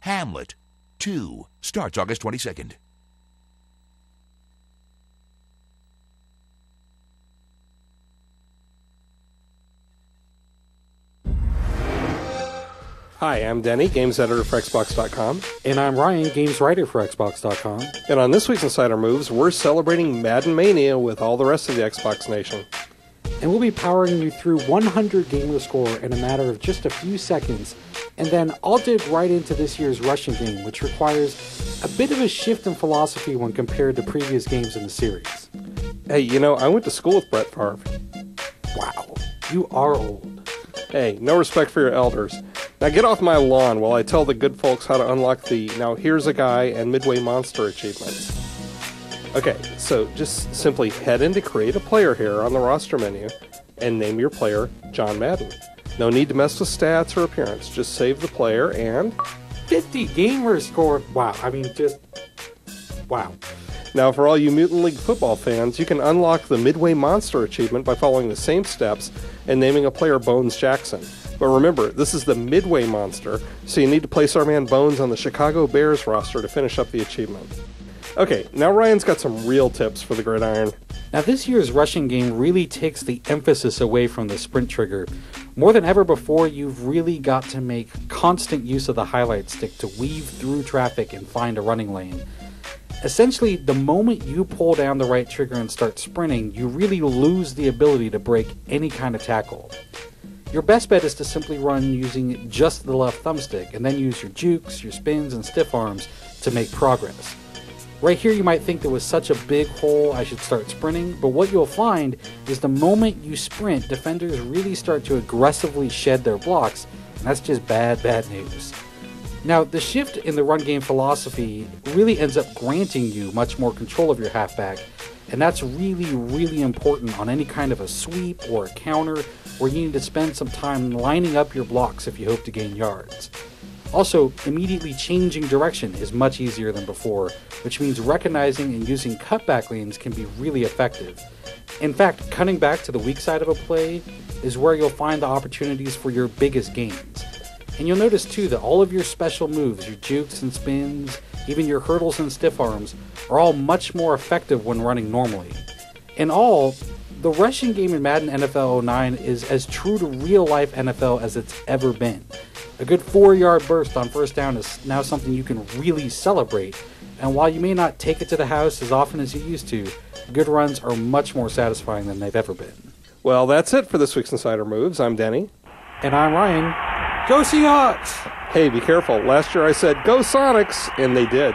Hamlet 2 starts August 22nd. Hi, I'm Denny, games editor for Xbox.com. And I'm Ryan, games writer for Xbox.com. And on this week's Insider Moves, we're celebrating Madden Mania with all the rest of the Xbox Nation. And we'll be powering you through 100 gamer score in a matter of just a few seconds. And then I'll dig right into this year's rushing game, which requires a bit of a shift in philosophy when compared to previous games in the series. Hey, you know, I went to school with Brett Favre. Wow, you are old. Hey, no respect for your elders. Now get off my lawn while I tell the good folks how to unlock the Now Here's a Guy and Midway Monster achievements. Okay, so just simply head into Create a Player here on the roster menu and name your player John Madden. No need to mess with stats or appearance. Just save the player and 50 gamer score. Wow, wow. Now for all you Mutant League football fans, you can unlock the Midway Monster achievement by following the same steps and naming a player Bones Jackson. But remember, this is the Midway Monster, so you need to place our man Bones on the Chicago Bears roster to finish up the achievement. Okay, now Ryan's got some real tips for the gridiron. Now this year's rushing game really takes the emphasis away from the sprint trigger. More than ever before, you've really got to make constant use of the highlight stick to weave through traffic and find a running lane. Essentially, the moment you pull down the right trigger and start sprinting, you really lose the ability to break any kind of tackle. Your best bet is to simply run using just the left thumbstick, and then use your jukes, your spins, and stiff arms to make progress. Right here you might think there was such a big hole I should start sprinting, but what you'll find is the moment you sprint, defenders really start to aggressively shed their blocks, and that's just bad news. Now, the shift in the run game philosophy really ends up granting you much more control of your halfback, and that's really important on any kind of a sweep or a counter where you need to spend some time lining up your blocks if you hope to gain yards. Also, immediately changing direction is much easier than before, which means recognizing and using cutback lanes can be really effective. In fact, cutting back to the weak side of a play is where you'll find the opportunities for your biggest gains. And you'll notice too that all of your special moves, your jukes and spins, even your hurdles and stiff arms, are all much more effective when running normally. In all, the rushing game in Madden NFL 09 is as true to real-life NFL as it's ever been. A good 4-yard burst on first down is now something you can really celebrate, and while you may not take it to the house as often as you used to, good runs are much more satisfying than they've ever been. Well, that's it for this week's Insider Moves. I'm Denny. And I'm Ryan. Go Seahawks! Hey, be careful. Last year I said, go Sonics, and they did.